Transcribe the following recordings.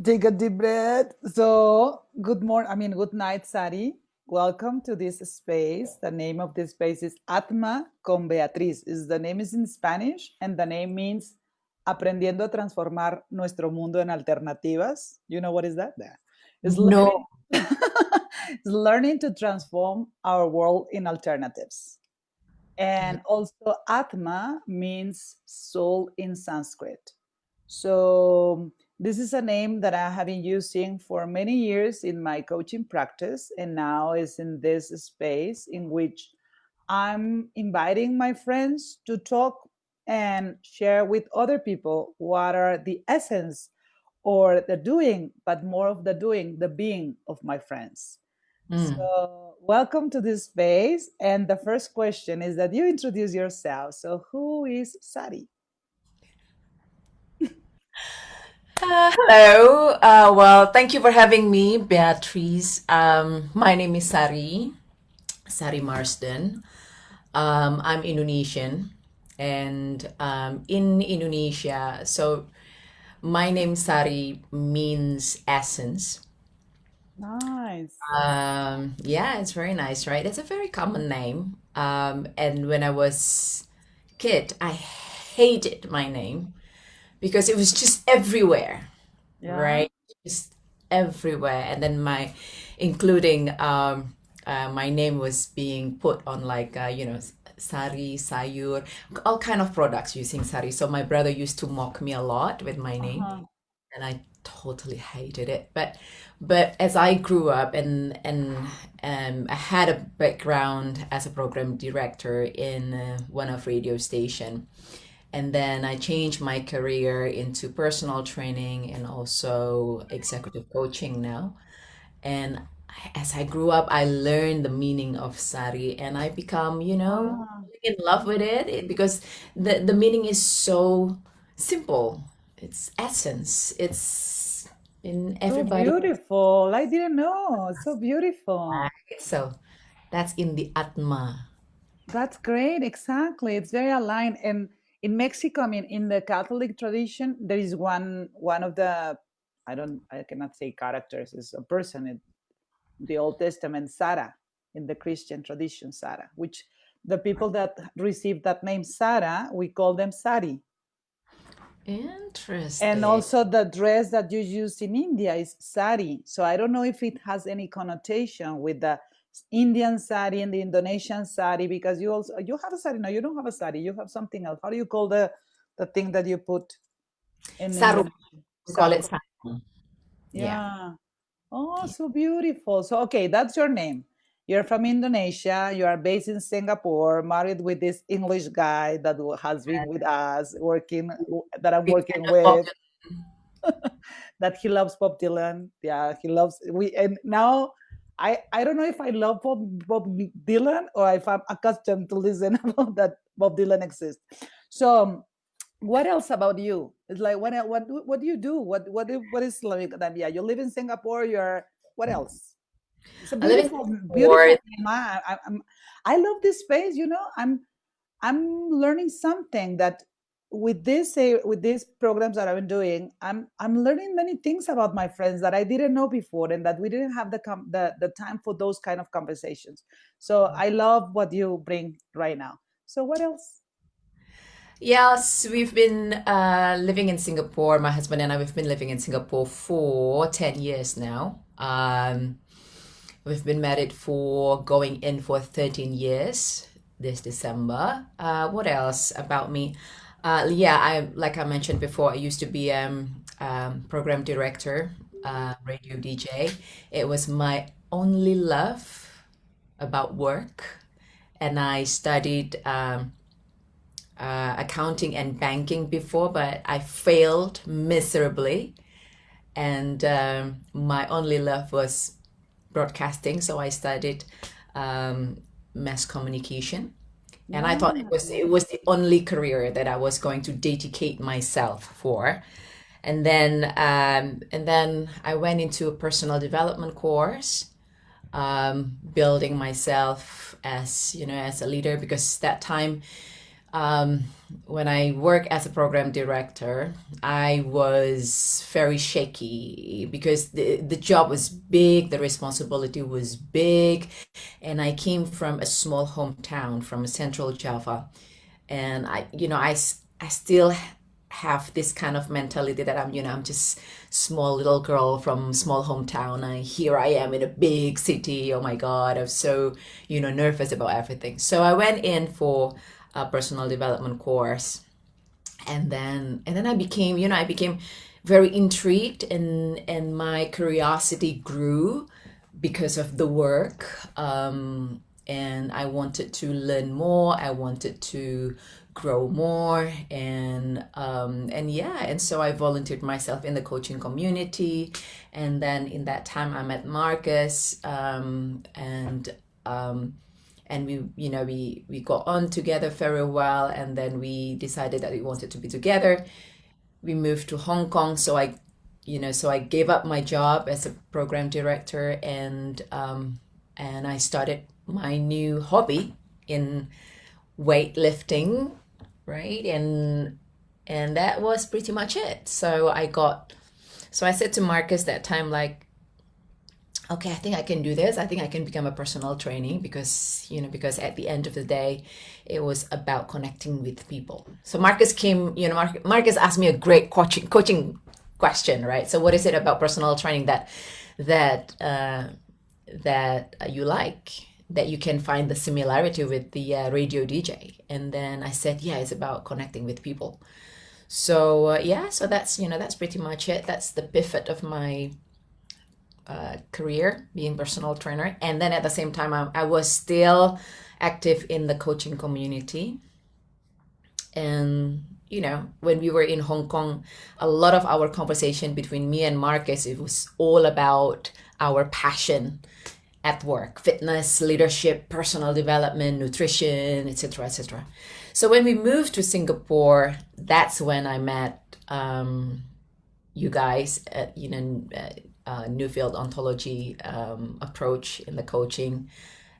Take a deep breath. So, good night, Sari. Welcome to this space. The name of this space is ATMA con Beatriz. The name is in Spanish, and the name means Aprendiendo a Transformar Nuestro Mundo en Alternativas. You know what is that? Yeah. It's learning, No. it's learning to transform our world in alternatives. And also, Atma means soul in Sanskrit. So, this is a name that I have been using for many years in my coaching practice, and now is in this space in which I'm inviting my friends to talk and share with other people what are the essence or the doing, but more of the doing, the being of my friends. Mm. So, welcome to this space. And the first question is that you introduce yourself. So, who is Sari? Hello. Well, thank you for having me, Beatriz. My name is Sari Marsden. I'm Indonesian, and in Indonesia, so my name Sari means essence. Nice. Yeah, it's very nice, right? It's a very common name. And when I was kid, I hated my name because it was just everywhere, Yeah. right? Just everywhere. And then including my name was being put on like sari, sayur, all kind of products using sari. So my brother used to mock me a lot with my name, Uh-huh. and I totally hated it. But as I grew up and I had a background as a program director in one of radio station, and then I changed my career into personal training and also executive coaching now. And as I grew up, I learned the meaning of sari, and I become, Wow. in love with because the meaning is so simple. It's essence. It's in So everybody. beautiful. I didn't know. So beautiful. So that's in the Atma. That's great. Exactly. It's very aligned. And in Mexico, in the Catholic tradition, there is one of the I cannot say characters, it's a person in the Old Testament, Sarah, in the Christian tradition, Sarah, which the people that receive that name Sarah, we call them Sari. And Interesting. also the dress that you use in India is sari. So I don't know if it has any connotation with the Indian sari and the Indonesian sari, because you have a sari. No, you don't have a sari. You have something else. How do you call the thing that you put in Saru. Indonesia? We call it Saru. saru. Yeah. Yeah. Oh, Yeah. so beautiful. So okay, that's your name. You're from Indonesia. You are based in Singapore, married with this English guy that has been with us, that I'm Big working fan of with, Bob that he loves Bob Dylan. Yeah, he loves we and now I don't know if I love Bob Dylan or if I'm accustomed to listen about that Bob Dylan exists. So what else about you? It's like what do you do? What is like that? Yeah, you live in Singapore. You're what else? It's a I live in beautiful, beautiful Singapore. name. I love this space. I'm learning something that with these programs that I've been doing, I'm learning many things about my friends that I didn't know before, and that we didn't have the time for those kind of conversations. So I love what you bring right now. So what else? Yes, we've been living in Singapore. My husband and I, we've been living in Singapore for 10 years now. We've been married for going in for 13 years this December. What else about me? Yeah, like I mentioned before, I used to be program director, radio DJ. It was my only love about work, and I studied accounting and banking before, but I failed miserably. And my only love was broadcasting, so I studied um, mass communication. And I thought Nice. it was the only career that I was going to dedicate myself for. And then I went into a personal development course, building myself as as a leader, because that time Um, when I work as a program director, I was very shaky because the job was big, the responsibility was big, and I came from a small hometown from central Java. And I still have this kind of mentality that I'm just small little girl from small hometown. Here I am in a big city. Oh my God, I'm so, nervous about everything. So I went in for a personal development course, and then I became very intrigued, and my curiosity grew because of the work. And I wanted to learn more. I wanted to grow more, and yeah, and so I volunteered myself in the coaching community, and then in that time I met Marcus, um, and we got on together very well, and then we decided that we wanted to be together. We moved to Hong Kong, so I gave up my job as a program director, and I started my new hobby in weightlifting, right? And that was pretty much it. So I said to Marcus that time, like, okay, I think I can do this. I think I can become a personal trainer, because at the end of the day, it was about connecting with people. So Marcus came, Marcus asked me a great coaching question, right? So what is it about personal training that you like, that you can find the similarity with the radio DJ? And then I said, yeah, it's about connecting with people. So yeah, so that's pretty much it. That's the pivot of my career, being personal trainer. And then at the same time, I was still active in the coaching community. And when we were in Hong Kong, a lot of our conversation between me and Marcus, it was all about our passion at work: fitness, leadership, personal development, nutrition, etc., etc. So when we moved to Singapore, that's when I met you guys at Newfield Ontology approach in the coaching,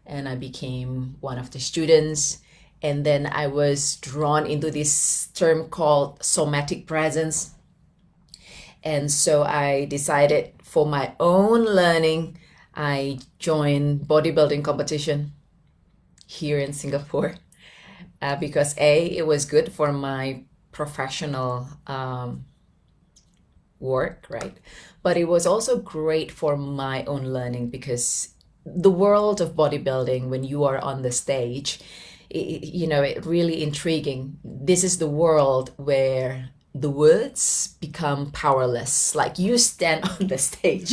and I became one of the students. And then I was drawn into this term called somatic presence. And so I decided, for my own learning, I joined bodybuilding competition here in Singapore, because it was good for my professional work, right? But it was also great for my own learning, because the world of bodybuilding, when you are on the stage, it really intriguing. This is the world where the words become powerless. Like, you stand on the stage,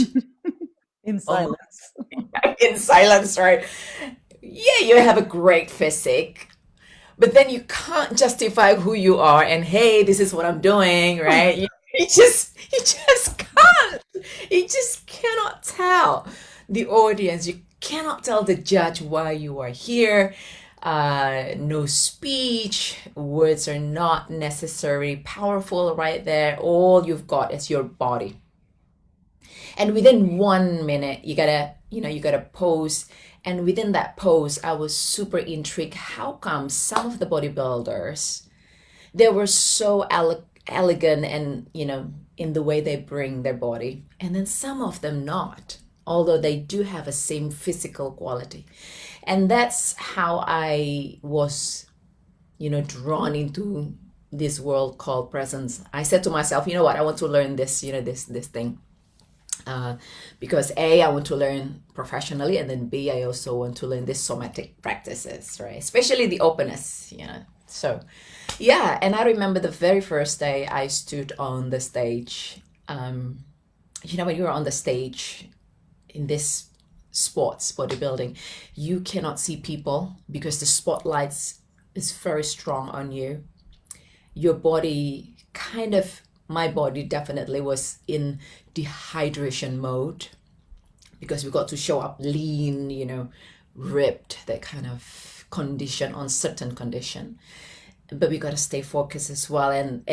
In oh silence. my, in silence, right? Yeah, you have a great physique, but then you can't justify who you are, and hey, this is what I'm doing, right? You just can't. You just cannot tell the audience. You cannot tell the judge why you are here. No speech. Words are not necessarily powerful right there. All you've got is your body. And within 1 minute, you gotta pose. And within that pose, I was super intrigued. How come some of the bodybuilders, they were so elegant, and in the way they bring their body, and then some of them not, although they do have a same physical quality. And that's how I was drawn into this world called presence. I said to myself, you know what, I want to learn this, this thing, uh, because A, I want to learn professionally, and then B, I also want to learn this somatic practices, right? Especially the openness. So yeah, and I remember the very first day I stood on the stage. When you're on the stage in this sports bodybuilding, you cannot see people because the spotlights is very strong on you. Your body my body definitely was in dehydration mode, because we got to show up lean, ripped, that kind of condition, on certain condition. But we got to stay focused as well. And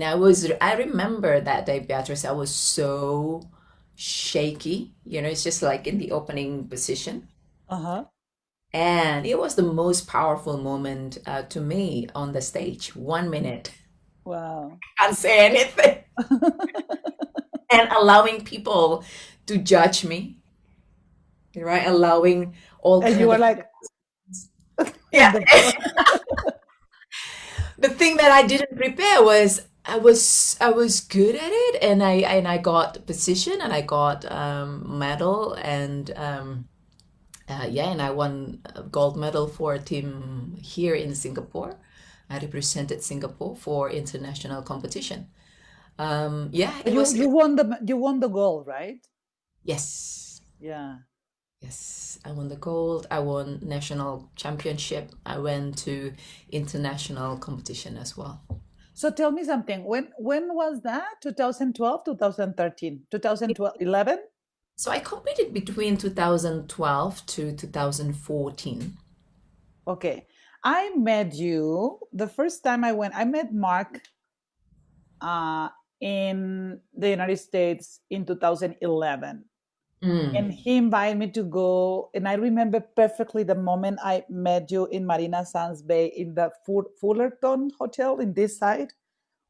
I remember that day, Beatrice, I was so shaky. It's just like in the opening position. Uh-huh. And it was the most powerful moment to me on the stage. 1 minute, Wow. can't say anything, and allowing people to judge me, right? Allowing all And you kind were of like yeah. in the floor. The thing that I didn't prepare was I was good at it, and I got position, and I got medal, and yeah, and I won a gold medal for a team here in Singapore. I represented Singapore for international competition. Yeah, it You was you won the goal, right? yes. Yeah. Yes, I won the gold. I won national championship. I went to international competition as well. So tell me something. When was that? 2012, 2013, 2012, 11? So I competed between 2012 to 2014. Okay. I met you the first time I met Mark uh, in the United States in 2011. And Mm. he invited me to go. And I remember perfectly the moment I met you in Marina Sands Bay in the Fullerton Hotel in this side.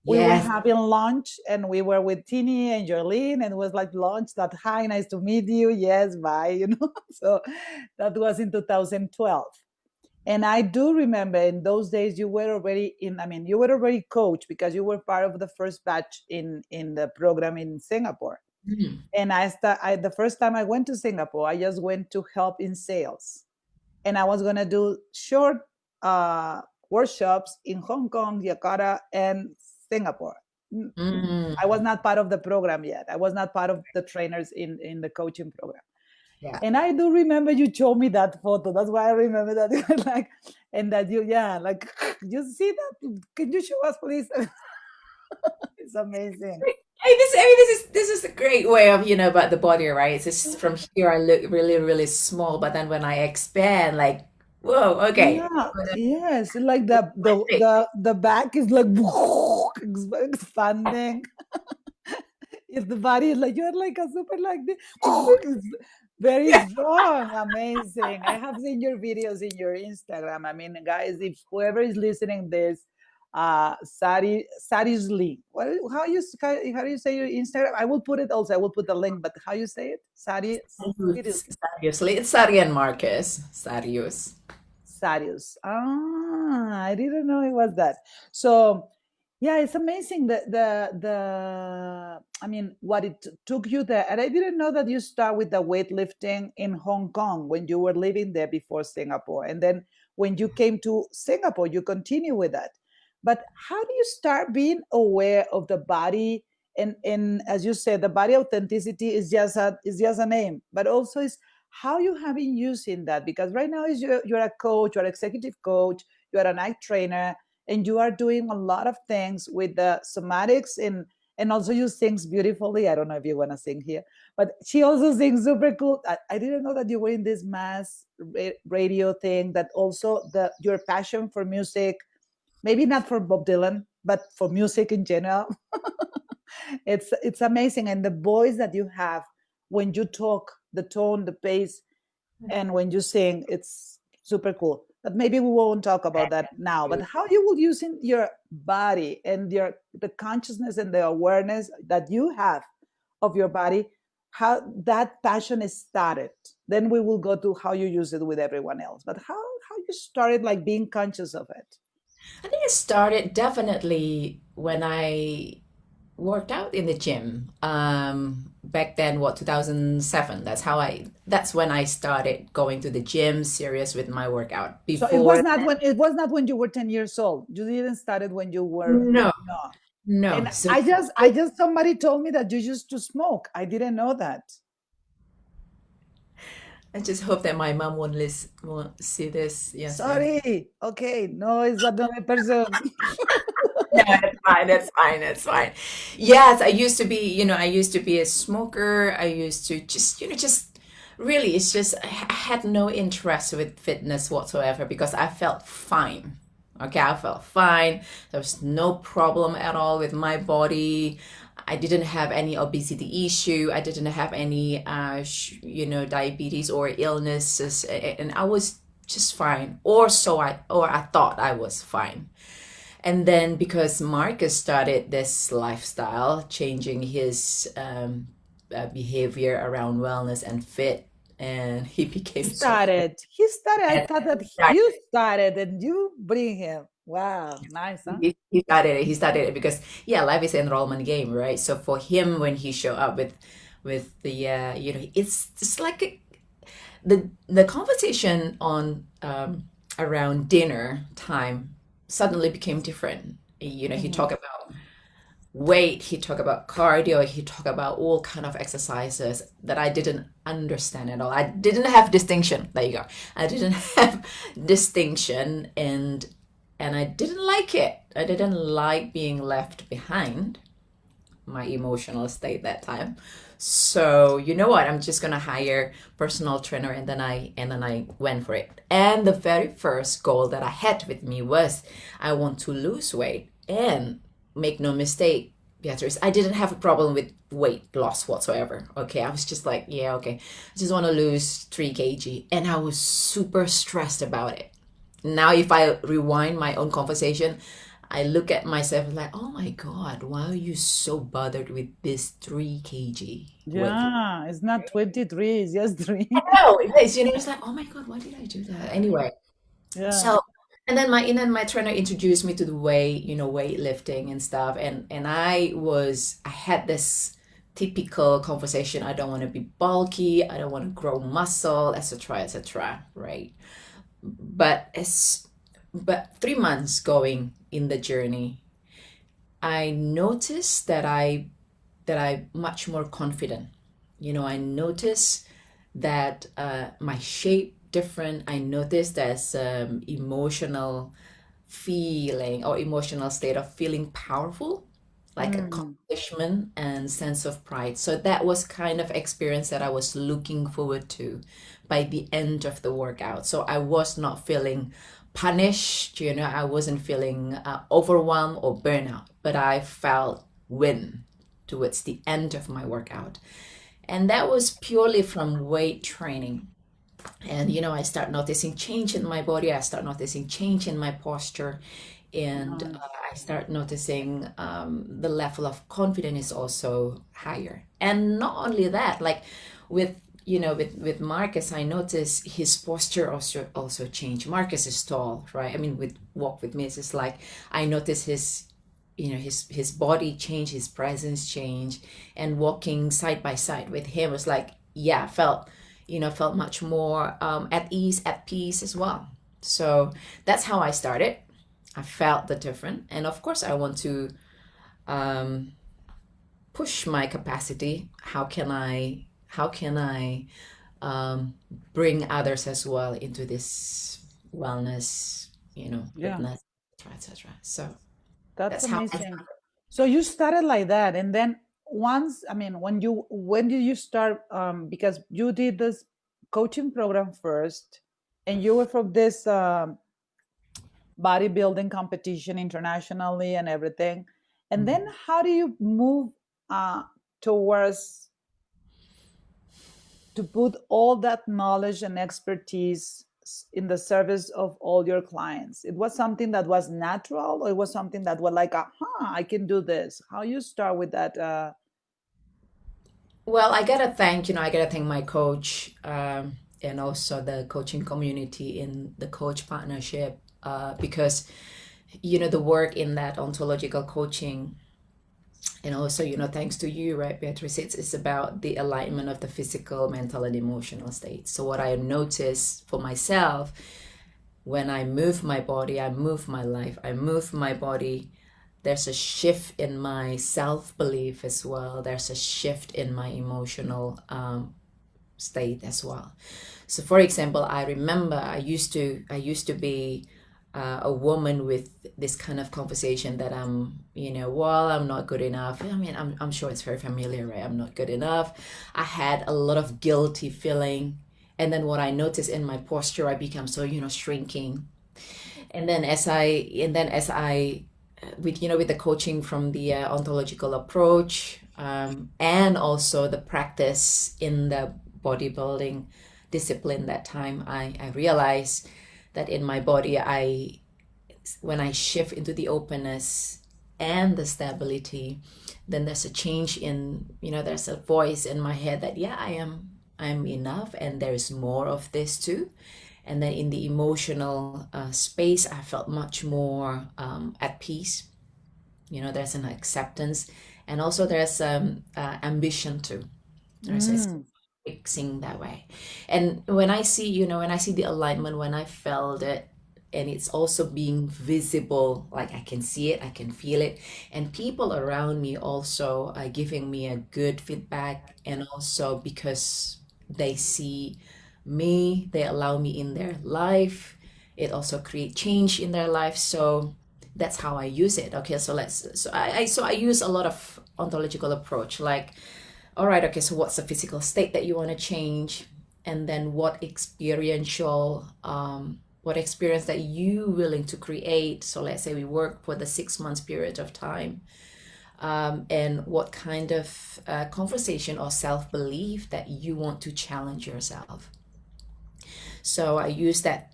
We were Yes. having lunch and we were with Tini and Jolene, and it was like lunch that, hi, nice to meet you. Yes, bye, So that was in 2012. And I do remember in those days you were already you were already coach because you were part of the first batch in the program in Singapore. Mm. And the first time I went to Singapore, I just went to help in sales. And I was going to do short uh, workshops in Hong Kong, Jakarta, and Singapore. I was Mm. not part of the program yet. I was not part of the trainers in the coaching program. Yeah. And I do remember you showed me that photo. That's why I remember that you were like, and that you, yeah, like, you see that? Can you show us, please? It's amazing. I mean, this is a great way of about the body, right? It's just from here I look really really small, but then when I expand, like, whoa, okay, Yeah, I'm gonna yes, like the back is like expanding. If the body is like you're like a super like this, it's very yeah. strong, amazing. I have seen your videos in your Instagram. I mean, guys, if whoever is listening this, Sari's what, how do you say your Instagram? I will put it also. I will put the link, but how you say it? Seriously, it's Sari and Marcus. Sarius. Sarius. Ah, I didn't know it was that. So, yeah, it's amazing what it took you there. And I didn't know that you start with the weightlifting in Hong Kong when you were living there before Singapore. And then when you came to Singapore, you continue with that. But how do you start being aware of the body? And as you said, the body authenticity is just a name, but also is how you have been using that, because right now is you're a coach, you're an executive coach, you are a night trainer, and you are doing a lot of things with the somatics, and also you sings beautifully. I don't know if you want to sing here, but she also sings super cool. I didn't know that you were in this mass radio thing, that also your passion for music, maybe not for Bob Dylan, but for music in general. It's amazing, and the voice that you have when you talk, the tone, the pace, and when you sing, it's super cool. But maybe we won't talk about that now. But how you will use in your body and the consciousness and the awareness that you have of your body, how that passion is started. Then we will go to how you use it with everyone else. But how you started like being conscious of it. I think it started definitely when I worked out in the gym. Back then, what, 2007? That's when I started going to the gym serious with my workout. So it was Before not when you were 10 years old. You didn't start it when you were no, no. no. And So I just somebody told me that you used to smoke. I didn't know that. I just hope that my mom won't see this. Yes, yeah. Sorry. Okay. No, it's another person. No, it's fine. It's fine. It's fine. Yes, I used to be a smoker. I used to just really, it's just, I had no interest with fitness whatsoever because I felt fine. Okay, I felt fine. There was no problem at all with my body. I didn't have any obesity issue. I didn't have any, diabetes or illnesses. And I was just fine, or I thought I was fine. And then because Marcus started this lifestyle, changing his behavior around wellness and fit, and he became so fit. He started. I And thought that started, you started and you bring him. Wow, nice, huh? he started it because yeah, life is an enrollment game, right? So for him, when he showed up with the it's just like the conversation on around dinner time suddenly became different. He Hmm. talked about weight, he talked about cardio, he talked about all kind of exercises that I didn't understand at all. I didn't have distinction. There you go. I didn't have distinction, and I didn't like it. I didn't like being left behind, my emotional state that time. So you know what? I'm just gonna hire personal trainer, and then I went for it. And the very first goal that I had with me was I want to lose weight. And make no mistake, Beatrice, I didn't have a problem with weight loss whatsoever. Okay, I was just like, yeah, okay, I just want to lose 3 kg, and I was super stressed about it. Now, if I rewind my own conversation, I look at myself like, oh my God, why are you so bothered with this 3 kg weight? Yeah, it's not 23, it's just three. No, it is. It's like, oh my God, why did I do that? Anyway, Yeah. so and then my trainer introduced me to the weightlifting and stuff, and I had this typical conversation. I don't want to be bulky. I don't want to grow muscle, etc., etc. Right? But as but 3 months going in the journey, I noticed that I much more confident. I noticed that my shape different. I noticed there's emotional feeling or emotional state of feeling powerful, like Mm. accomplishment and sense of pride. So that was kind of experience that I was looking forward to by the end of the workout. So I was not feeling punished, I wasn't feeling overwhelmed or burnout, but I felt win towards the end of my workout. And that was purely from weight training. And I start noticing change in my body, I start noticing change in my posture, and Nice. I start noticing the level of confidence is also higher. And not only that, like with with Marcus, I notice his posture also changed. Marcus is tall, right? I mean, with walk with me, it's just like I notice his body change, his presence change, and walking side by side with him was like, yeah, felt much more at ease, at peace as well. So that's how I started. I felt the difference, and of course, I want to um, push my capacity. How can I um, bring others as well into this wellness, Yeah, fitness, etc. So that's that's how I amazing. So you started like that, and then once, I mean, when did you start? Because you did this coaching program first, and you were from this bodybuilding competition internationally and everything. And then Mhm. how do you move uh, towards to put all that knowledge and expertise in the service of all your clients? It was something that was natural, or it was something that was like, aha, I can do this. How you start with that? Well, I gotta thank my coach, and also the coaching community in the coach partnership, because the work in that ontological coaching, and also thanks to you, right, Beatrice, it's about the alignment of the physical, mental, and emotional state. So what I noticed for myself, when I move my body, I move my life, I move my body, there's a shift in my self belief as well. There's a shift in my emotional state as well. So, for example, I remember I used to be a woman with this kind of conversation that well, I'm not good enough. I mean, I'm sure it's very familiar, right? I'm not good enough. I had a lot of guilty feeling, and then what I noticed in my posture, I become so shrinking. And then as I with the coaching from the ontological approach, and also the practice in the bodybuilding discipline that time, I realized that in my body, when I shift into the openness and the stability, then there's a change in, there's a voice in my head that, yeah, I'm enough, and there's more of this too. And then in the emotional space, I felt much more at peace. There's an acceptance, and also there's ambition too. So it's Mm. fixing that way. And when I see the alignment, when I felt it, and it's also being visible, like I can see it, I can feel it, and people around me also are giving me a good feedback, and also because they see me, they allow me in their life, it also create change in their life. So that's how I use it. Okay, so I use a lot of ontological approach, like, all right, okay, so what's the physical state that you want to change? And then what experience that you willing to create? So let's say we work for the 6 months period of time. And what kind of conversation or self-belief that you want to challenge yourself. So I use that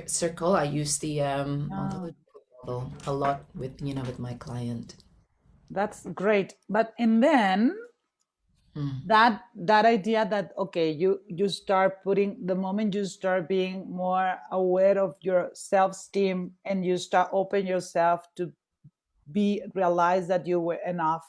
circle. I use the Ah, ontological model a lot with my client. that's great. But and then Mm. that idea that okay, you start putting the moment you start being more aware of your self-esteem and you start open yourself to be realize that you were enough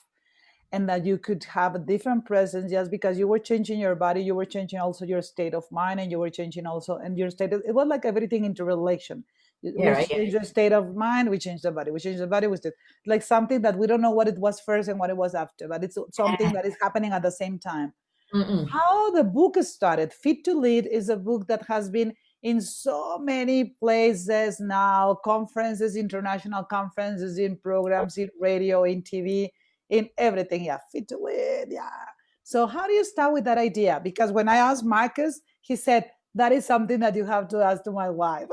and that you could have a different presence just because you were changing your body, you were changing also your state of mind, and you were changing also and your state it was like everything interrelation. Yeah, We right. Yeah. change the state of mind, we change the body, we change the body, we did like something that we don't know what it was first and what it was after, but it's something that is happening at the same time. Mm-mm. How the book started. Fit to Lead is a book that has been in so many places now, conferences, international conferences, in programs, in radio, in TV, in everything. Yeah, Fit to Lead. Yeah. So, how do you start with that idea? Because when I asked Marcus, he said, that is something that you have to ask to my wife.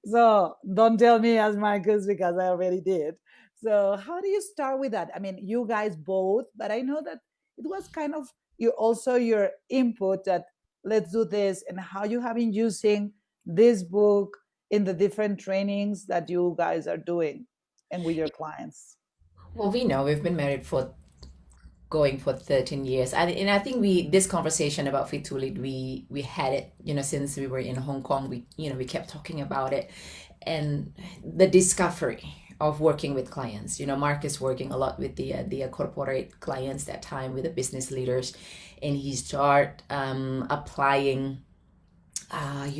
So don't tell me as Marcus because I already did. So how do you start with that? I mean, you guys both, but I know that it was kind of your input that let's do this and how you have been using this book in the different trainings that you guys are doing and with your clients. Well, we know we've been married for going for 13 years. And I think this conversation about Fit to Lead, we had it, since we were in Hong Kong. We kept talking about it, and the discovery of working with clients. Mark is working a lot with the corporate clients that time, with the business leaders, and he start applying the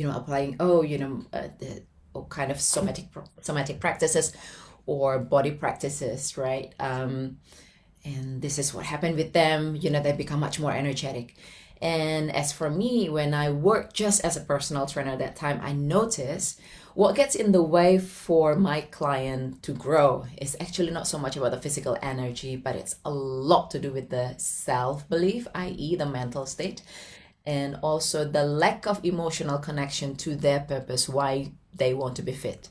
kind of somatic practices or body practices, right? And this is what happened with them. They become much more energetic. And as for me, when I worked just as a personal trainer at that time, I noticed what gets in the way for my client to grow is actually not so much about the physical energy, but it's a lot to do with the self belief, i.e., the mental state, and also the lack of emotional connection to their purpose, why they want to be fit.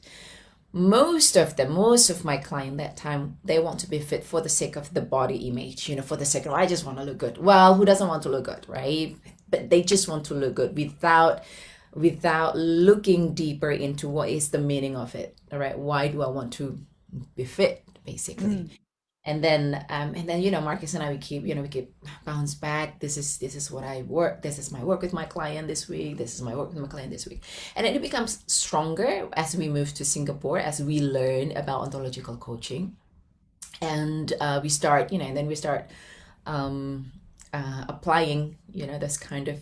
Most of my client that time, they want to be fit for the sake of the body image, for the sake of, I just want to look good. Well, who doesn't want to look good, right? But they just want to look good without looking deeper into what is the meaning of it. All right, why do I want to be fit, basically? Mm. And then Marcus and I, we keep bounce back. This is what I work. This is my work with my client this week. This is my work with my client this week. And then it becomes stronger as we move to Singapore, as we learn about ontological coaching, and we start applying this kind of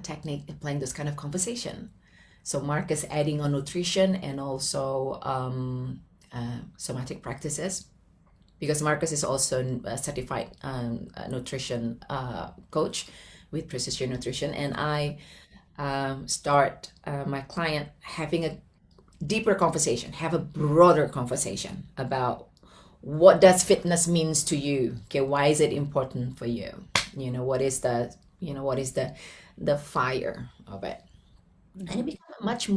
technique, applying this kind of conversation. So Marcus adding on nutrition and also somatic practices, because Marcus is also a certified nutrition coach with Precision Nutrition, and I start my client having a deeper conversation, have a broader conversation about what does fitness means to you. Okay, why is it important for you? What is the fire of it? And it Mhm. became a much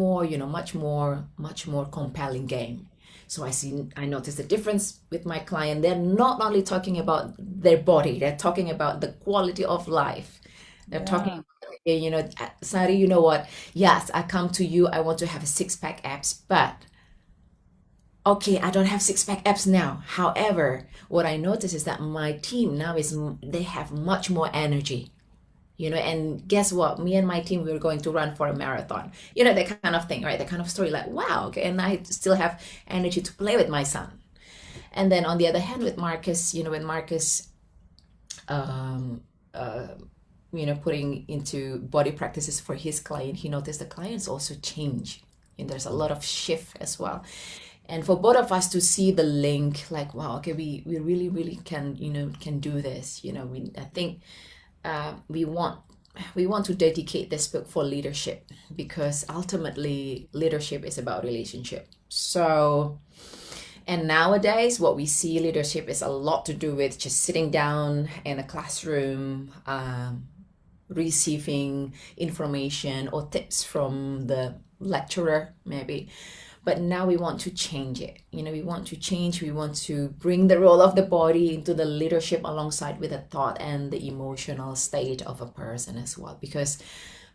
more compelling game. So I noticed the difference with my client. They're not only talking about their body, they're talking about the quality of life. They're talking Yeah. okay, Sari, you know what? Yes, I come to you. I want to have a six-pack abs, but okay, I don't have six-pack abs now. However, what I notice is that my team now they have much more energy. And guess what? Me and my team, we were going to run for a marathon. That kind of thing, right? That kind of story, like, wow, okay, and I still have energy to play with my son. And then on the other hand, with Marcus, when Marcus, um, uh, putting into body practices for his client, he noticed the clients also change. And there's a lot of shift as well. And for both of us to see the link, like, wow, okay, we really, really can do this. I think we want to dedicate this book for leadership because ultimately leadership is about relationship. So, and nowadays what we see leadership is a lot to do with just sitting down in a classroom, receiving information or tips from the lecturer maybe. But now we want to change it. We want to change, we want to bring the role of the body into the leadership alongside with the thought and the emotional state of a person as well. Because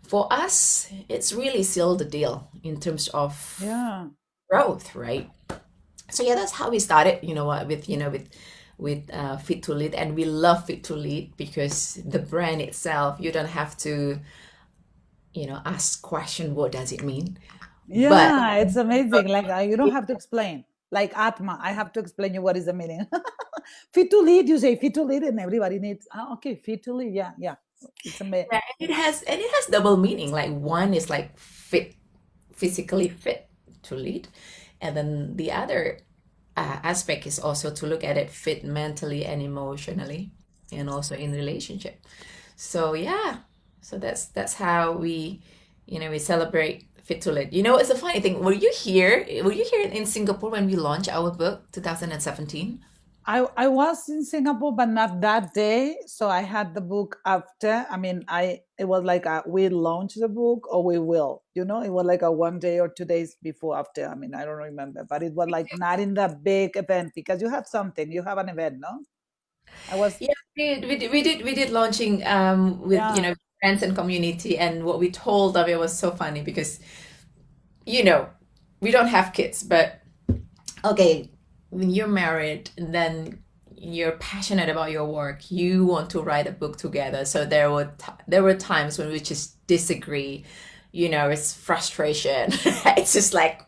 for us, it's really sealed the deal in terms of Yeah. growth, right? So yeah, that's how we started, with Fit to Lead. And we love Fit to Lead because the brand itself, you don't have to, ask question, what does it mean? But Yeah, it's amazing. Like you don't have to explain. Like Atma, I have to explain you what is the meaning. Fit to lead, you say fit to lead, and everybody needs. Okay, fit to lead. Yeah, yeah. It's amazing. yeah, it has double meaning. Like one is like fit, physically fit to lead, and then the other aspect is also to look at it fit mentally and emotionally, and also in relationship. So yeah, so that's how we celebrate Fit to Lead. It's a funny thing. Were you here in Singapore when we launched our book 2017? I was in Singapore, but not that day. So I had the book after. I mean, it was like we launched the book or we will. It was like a 1 day or 2 days before after. I mean, I don't remember, but it was like not in the big event because you have something. You have an event, no? I was Yeah, we did launching with yeah. friends and community, and what we told them, it was so funny because you know we don't have kids, but okay, when you're married and then you're passionate about your work, you want to write a book together. So there were times when we just disagree. It's frustration. It's just like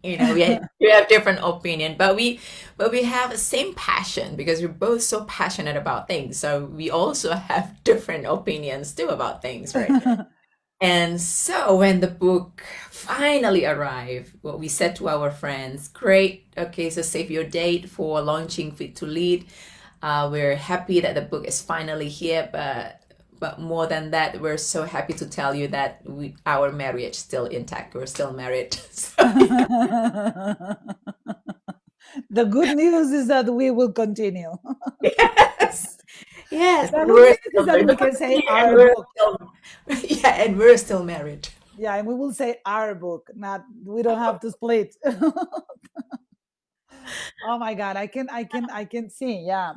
we have different opinion, but we have the same passion because we're both so passionate about things. So we also have different opinions too about things, right? And so when the book finally arrived, what we said to our friends, great, okay, so save your date for launching Fit to Lead. We're happy that the book is finally here, but more than that, we're so happy to tell you that our marriage still intact. We're still married. So, The good news is that we will continue. yes, yes, The and good we're news is still that married. we But can say and our we're book. still, yeah, and we're still married. Yeah, and we will say our book. Not we don't have to split. Oh my God, I can see. Yeah,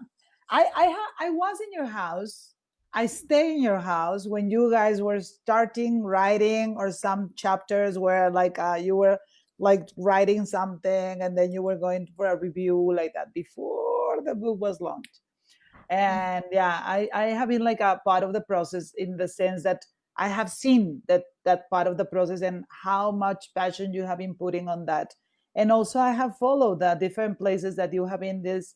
I was in your house. I stay in your house when you guys were starting writing, or some chapters where like you were like writing something, and then you were going for a review like that before the book was launched. And yeah, I have been like a part of the process in the sense that I have seen that part of the process and how much passion you have been putting on that. And also I have followed the different places that you have been this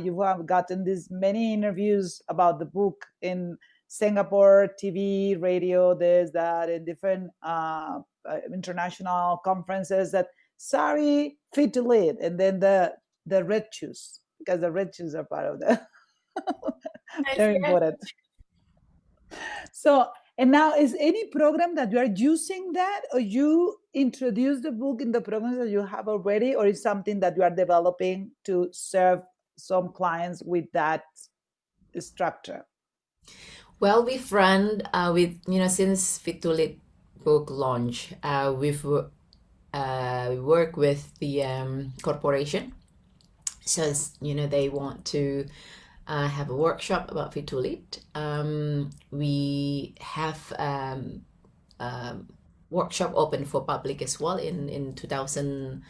you have gotten these many interviews about the book in Singapore, TV, radio, this, that, and different international conferences that Sari fit to lead, and then the red shoes, because the red shoes are part of the Yes, very yes. important. So, and now is any program that you are using that, or you introduce the book in the programs that you have already, or is something that you are developing to serve some clients with that structure? Well, we've run since Fit to Lead book launch, we've worked with the corporation. So they want to I have a workshop about Fit to Lead. We have um, workshop open for public as well in 2018.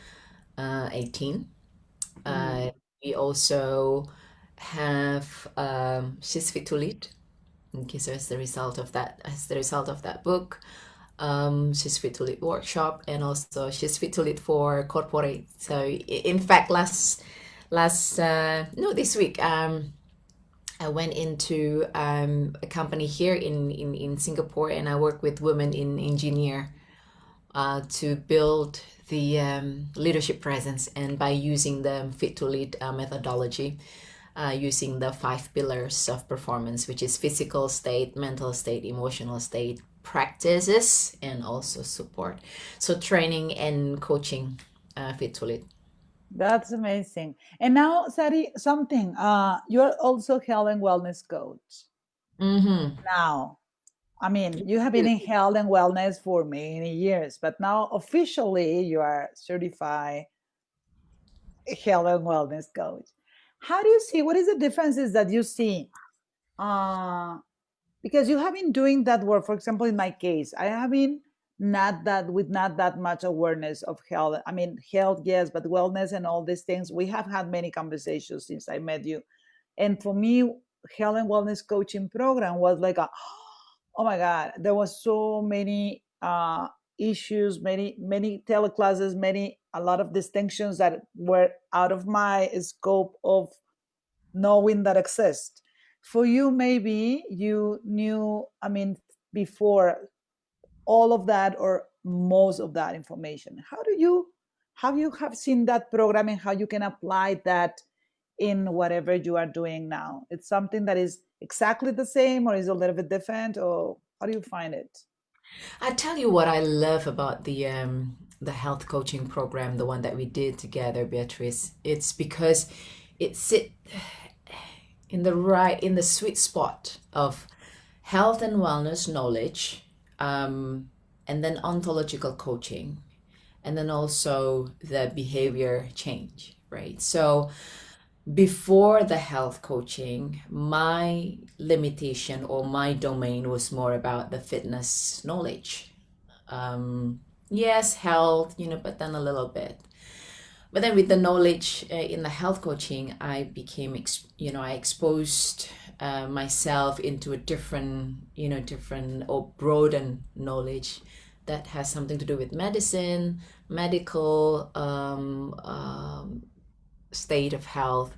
Mm. Uh, we also have She's Fit to Lead. Okay, so as the result of that book, She's Fit to Lead workshop, and also She's Fit to Lead for corporate. So in fact, last no this week, I went into a company here in Singapore, and I work with women in engineer to build the leadership presence, and by using the Fit to Lead methodology, using the 5 pillars of performance, which is physical state, mental state, emotional state, practices, and also support. So training and coaching, Fit to Lead. That's amazing. And now, Sari, something. You're also health and wellness coach. Mm-hmm. Now, I mean, you have been in health and wellness for many years, but now officially you are certified health and wellness coach. How do you see? What is the differences that you see? Uh, because you have been doing that work. For example, in my case, I have been not that much awareness of health. I mean, health, yes, but wellness and all these things. We have had many conversations since I met you, and for me, health and wellness coaching program was like a, oh my god, there was so many issues, many teleclasses, many a lot of distinctions that were out of my scope of knowing that exist. For you, maybe you knew, I mean, before all of that or most of that information. How do you, how you have seen that program and how you can apply that in whatever you are doing now? It's something that is exactly the same or is a little bit different, or how do you find it? I tell you what I love about the health coaching program, the one that we did together, Beatrice. It's because it sit in the sweet spot of health and wellness knowledge, and then ontological coaching, and then also the behavior change, right? So before the health coaching, my limitation or my domain was more about the fitness knowledge. Yes, health, but then a little bit. But then with the knowledge in the health coaching, I became, I exposed myself into a different, different or broadened knowledge that has something to do with medicine, medical state of health,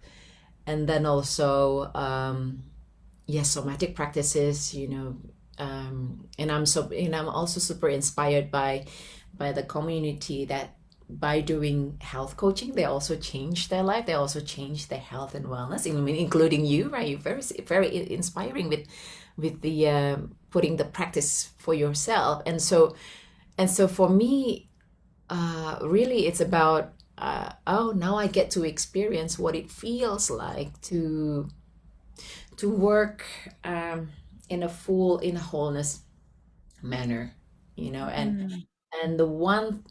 and then also, yes, somatic practices, and I'm also super inspired by the community that by doing health coaching, they also change their life. They also change their health and wellness. I mean, including you, right? You're very inspiring with the putting the practice for yourself. And so for me, really, it's about oh, now I get to experience what it feels like to work in a wholeness manner, and Mm, the one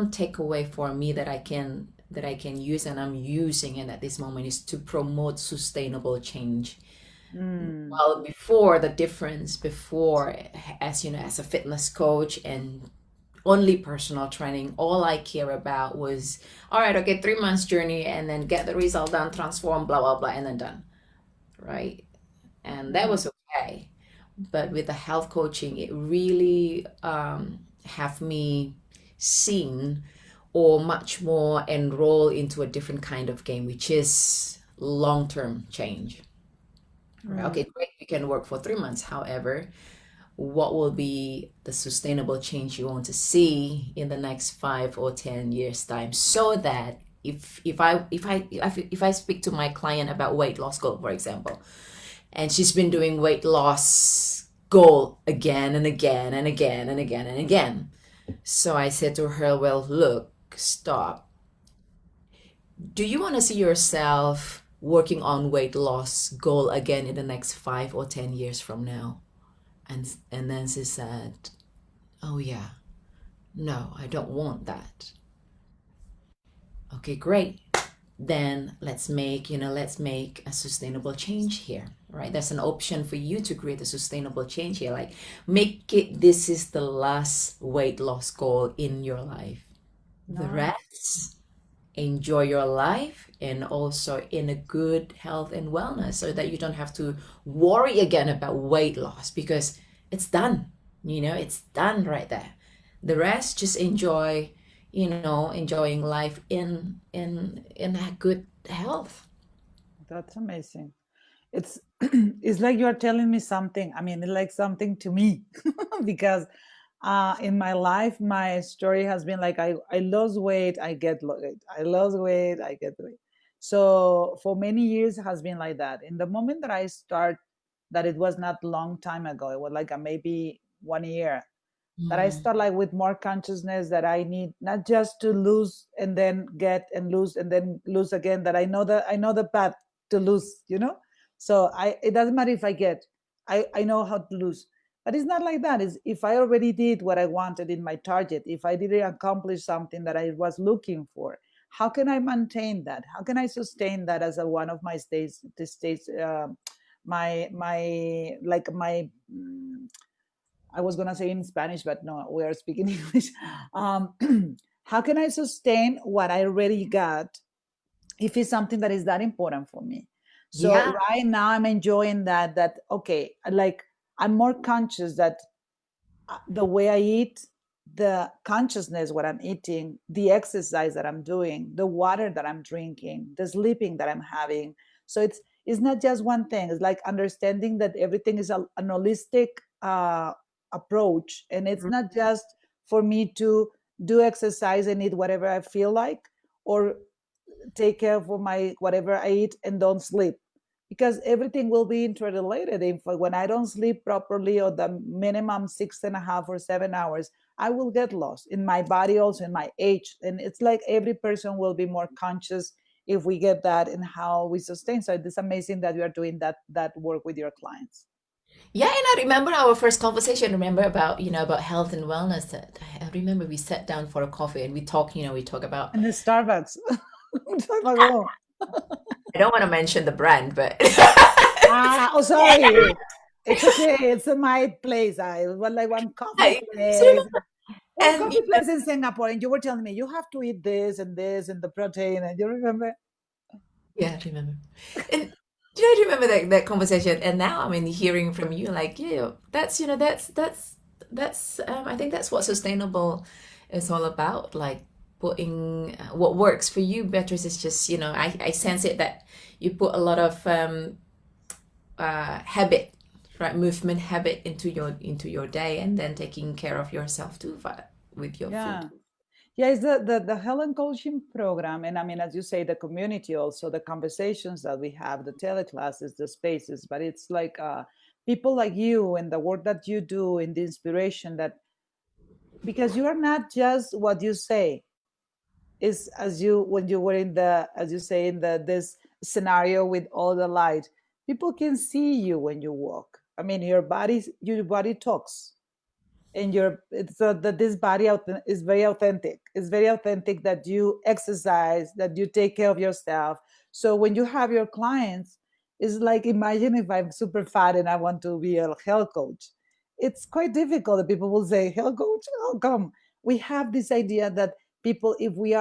takeaway for me that I can use, and I'm using it at this moment, is to promote sustainable change. mm, Well, before, the difference before, as you know, as a fitness coach and only personal training, all I care about was, all right, okay, 3 months journey, and then get the result done, transform, blah blah blah, and then done, right? And that mm, was okay. But with the health coaching, it really have me seen or much more enroll into a different kind of game, which is long-term change. Right? mm, Okay, great, you can work for 3 months. However, what will be the sustainable change you want to see in the next 5 or 10 years time, so that if I speak to my client about weight loss goal, for example, and she's been doing weight loss goal again and again and again and again and again. So I said to her, well, look, stop. Do you want to see yourself working on weight loss goal again in the next 5 or 10 years from now? And then she said, oh yeah, no, I don't want that. Okay, great. then let's make a sustainable change here, right? There's an option for you to create a sustainable change here, like make it this is the last weight loss goal in your life. The Nice. rest, enjoy your life and also in a good health and wellness, so that you don't have to worry again about weight loss, because it's done. It's done right there. The rest, just enjoy, enjoying life in a good health. That's amazing. It's it's like you're telling me something. I mean, it's like something to me because in my life, my story has been like I lose weight, I get weight, I lose weight, I get weight. So for many years, it has been like that. In the moment that I start, that it was not long time ago. It was like a maybe 1 year that I Mm, start like with more consciousness that I need not just to lose and then get and lose and then lose again. That I know the path to lose, you know. So it doesn't matter if I get, I know how to lose, but it's not like that. Is if I already did what I wanted in my target, if I didn't accomplish something that I was looking for, how can I maintain that? How can I sustain that as a one of my states? The states, my like my I was gonna say in Spanish, but no, we are speaking English. Um, how can I sustain what I already got if it's something that is that important for me? So yeah. right now I'm enjoying that. That okay, like I'm more conscious that the way I eat, the consciousness what I'm eating, the exercise that I'm doing, the water that I'm drinking, the sleeping that I'm having. So it's not just one thing. It's like understanding that everything is an holistic approach, and it's not just for me to do exercise and eat whatever I feel like, or take care of my whatever I eat and don't sleep, because everything will be interrelated. If when I don't sleep properly or the minimum 6.5 or 7 hours, I will get lost in my body, also in my age. And it's like every person will be more conscious if we get that in how we sustain. So it's amazing that you are doing that work with your clients. Yeah, and I remember our first conversation. Remember about about health and wellness. That I remember we sat down for a coffee and we talk. We talk about. And the Starbucks. Starbucks. I don't want to mention the brand, but Oh, sorry. It's okay. It's my place. I was like one coffee I just place. remember, One and coffee place in Singapore, and you were telling me you have to eat this and the protein, and you remember? yeah, I remember. And do you remember that conversation? And now, I mean, hearing from you, like, yeah, that's I think that's what sustainable is all about. Like putting what works for you, Beatrice, is just I sense it that you put a lot of habit, right, movement habit into your day, and then taking care of yourself too, with your food. Yeah. Yeah, it's the Helen coaching program. And I mean, as you say, the community also, the conversations that we have, the teleclasses, the spaces, but it's like people like you and the work that you do and the inspiration that, because you are not just what you say, is as you when you were in the, as you say, in the this scenario with all the light, people can see you when you walk. I mean, your body talks, and your it's that this body is very authentic. It's very authentic that you exercise, that you take care of yourself. So when you have your clients, it's like, imagine if I'm super fat and I want to be a health coach. It's quite difficult that people will say, health coach, how come? We have this idea that people, if we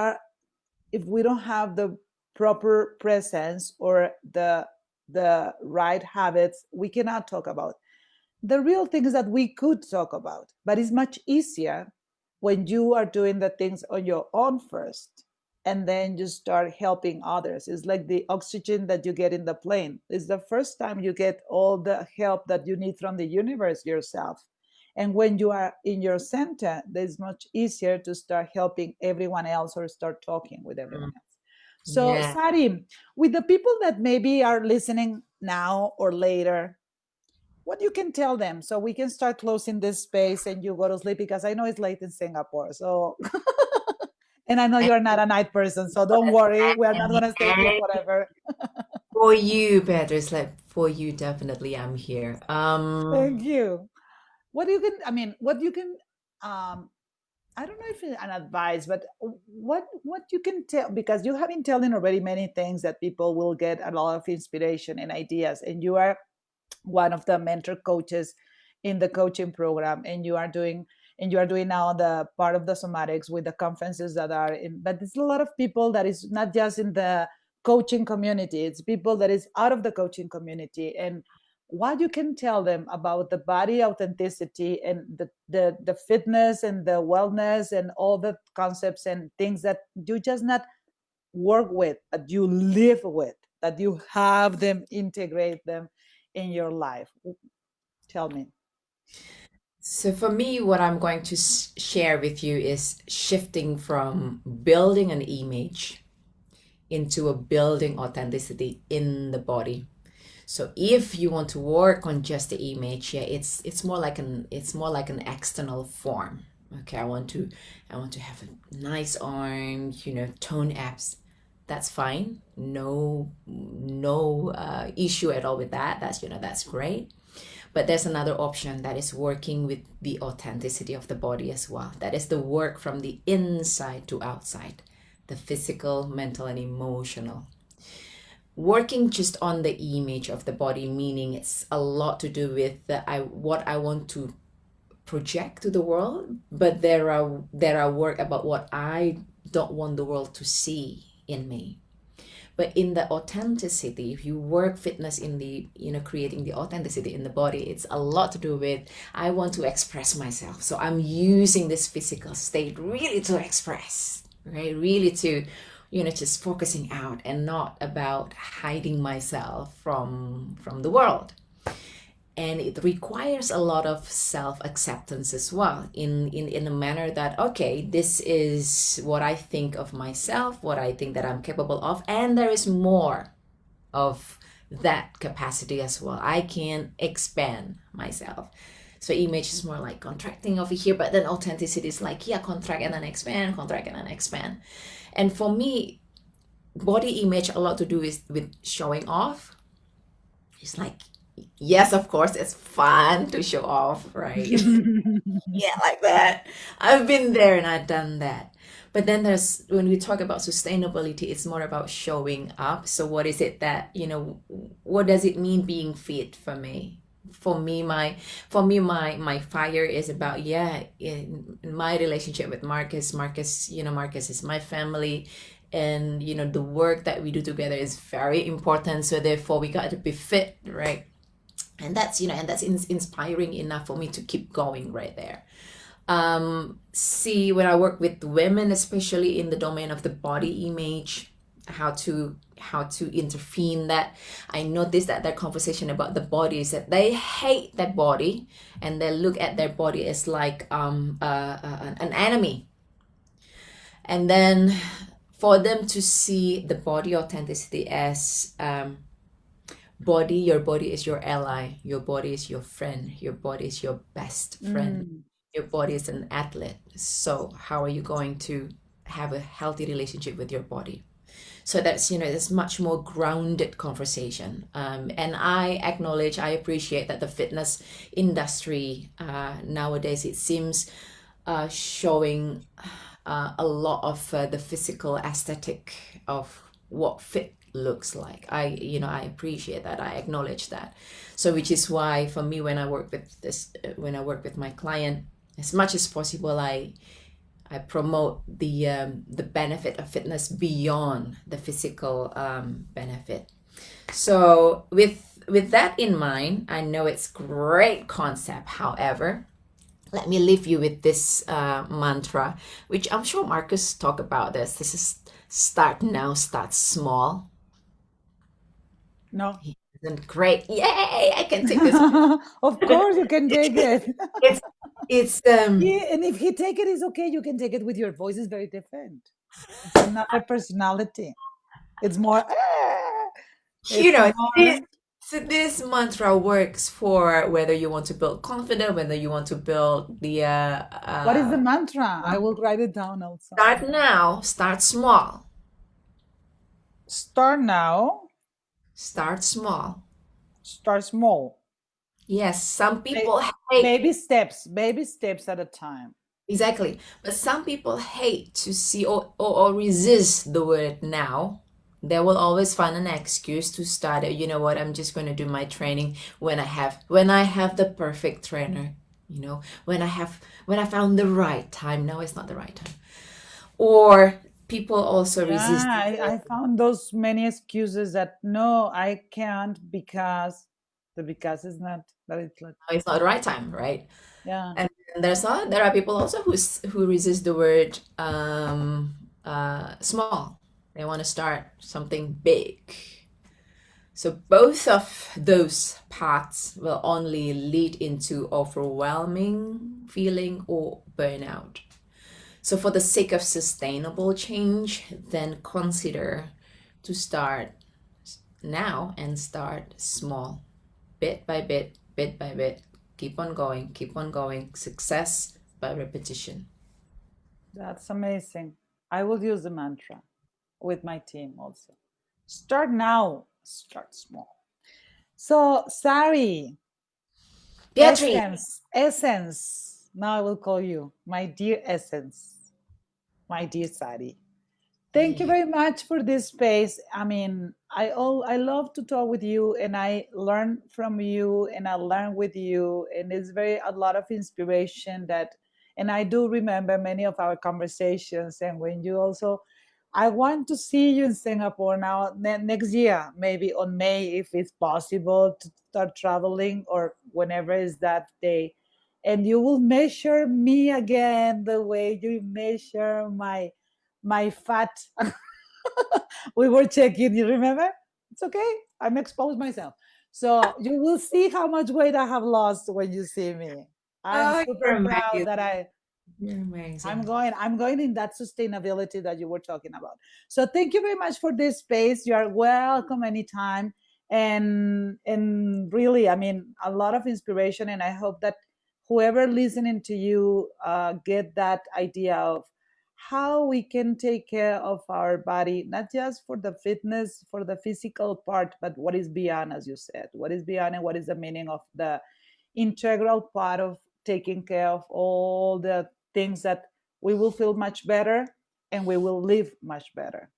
don't have the proper presence or the right habits, we cannot talk about the real things that we could talk about. But it's much easier when you are doing the things on your own first, and then you start helping others. It's like the oxygen that you get in the plane. It's the first time you get all the help that you need from the universe yourself. And when you are in your center, it's much easier to start helping everyone else or start talking with everyone Mm, else. So, yeah. Sari, with the people that maybe are listening now or later, what you can tell them so we can start closing this space and you go to sleep, because I know it's late in Singapore. So, and I know you're not a night person, so don't worry. We are not going to stay here forever. For you, Beatrice, like for you, definitely, I'm here. Thank you. What you can, I mean, what you can um, I don't know if it's an advice, but what you can tell, because you have been telling already many things that people will get a lot of inspiration and ideas, and you are one of the mentor coaches in the coaching program, and you are doing now the part of the somatics with the conferences that are in. But it's a lot of people that is not just in the coaching community; it's people that is out of the coaching community, and what you can tell them about the body authenticity and the fitness and the wellness and all the concepts and things that you just not work with, but you live with, that you have them, integrate them in your life. Tell me. So for me, what I'm going to share with you is shifting from building an image into a building authenticity in the body. So if you want to work on just the image, yeah, it's more like an external form. Okay, I want to have a nice arm, you know, tone abs. That's fine. No issue at all with that. That's, you know, that's great. But there's another option that is working with the authenticity of the body as well. That is the work from the inside to outside, the physical, mental, and emotional. Working just on the image of the body, meaning it's a lot to do with what I want to project to the world, but there are work about what I don't want the world to see in me. But in the authenticity, if you work fitness in the, you know, creating the authenticity in the body, it's a lot to do with I want to express myself, so I'm using this physical state really to express, right? Really to, you know, just focusing out and not about hiding myself from the world. And it requires a lot of self-acceptance as well, in a manner that, okay, this is what I think of myself, what I think that I'm capable of, and there is more of that capacity as well. I can expand myself. So image is more like contracting over here, but then authenticity is like, yeah, contract and then expand, contract and then expand. And for me, body image a lot to do with showing off. It's like, yes, of course, it's fun to show off, right? Yeah, like that. I've been there and I've done that. But then there's, when we talk about sustainability, it's more about showing up. So what is it that, you know, what does it mean being fit for me? For me, my fire is about, yeah, in my relationship with Marcus. Marcus, you know, Marcus is my family. And, you know, the work that we do together is very important. So therefore we got to be fit, right? And that's, you know, and that's inspiring enough for me to keep going right there. See, when I work with women, especially in the domain of the body image, how to intervene that, I notice that their conversation about the body is that they hate their body, and they look at their body as like an enemy. And then for them to see the body authenticity as body, your body is your ally, your body is your friend, your body is your best friend, Mm. your body is an athlete. So how are you going to have a healthy relationship with your body? So that's, you know, that's much more grounded conversation. And I acknowledge, I appreciate that the fitness industry nowadays, it seems showing a lot of the physical aesthetic of what fit looks like. I appreciate that. I acknowledge that. So which is why for me, when I work with my client, as much as possible, I promote the benefit of fitness beyond the physical benefit. So with that in mind, I know it's great concept. However, let me leave you with this mantra, which I'm sure Marcus talked about this. This is start now, start small. No. Isn't great? Yay! I can take this. Of course you can take it. it's it's Yeah, and if he take it, it's okay. You can take it with your voice. Is very different. It's another personality. It's more. you It's know more. this so this mantra works for whether you want to build confidence, whether you want to build the What is the mantra? I will write it down also. start now, start small. Start now. Start small. Start small. Yes, some Ba- people hate Baby steps. Baby steps at a time. Exactly. But some people hate to see or resist the word now. They will always find an excuse to start it. You know what? I'm just going to do my training when I have the perfect trainer. When I found the right time. No, it's not the right time. Or people also Yeah, resist. I found those many excuses that no, I can't because the because is not that it's like It's not the right time, right? yeah. And there are people also who resist the word small. They want to start something big. So both of those paths will only lead into overwhelming feeling or burnout. So for the sake of sustainable change, then consider to start now and start small, bit by bit, bit by bit. Keep on going. Success by repetition. That's amazing. I will use the mantra with my team also. Start now, start small. So, Sari, Beatriz! essence. Now I will call you my dear essence, my dear Sari. Thank you Yeah. very much for this space. I mean, I love to talk with you, and I learn from you, and I learn with you, and it's very a lot of inspiration that, and I do remember many of our conversations. And when you also, I want to see you in Singapore now next year, maybe on May, if it's possible to start traveling or whenever is that day, and you will measure me again the way you measure my fat. We were checking, you remember? It's okay. I'm exposed myself. So you will see how much weight I have lost when you see me. I'm Oh, super you're proud amazing. that You're amazing. I'm going in that sustainability that you were talking about. So thank you very much for this space. You are welcome anytime. And really, I mean, a lot of inspiration. And I hope that whoever listening to you get that idea of how we can take care of our body, not just for the fitness, for the physical part, but what is beyond, as you said, what is beyond and what is the meaning of the integral part of taking care of all the things that we will feel much better and we will live much better.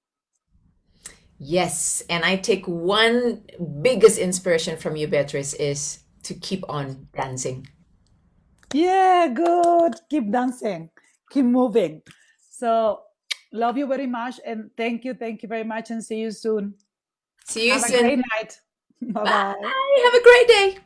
Yes, and I take one biggest inspiration from you, Beatrice, is to keep on dancing. Yeah, good. Keep dancing, keep moving. So, love you very much. And thank you very much. And see you soon. See you Have a soon. great night. Bye Bye. bye. Have a great day.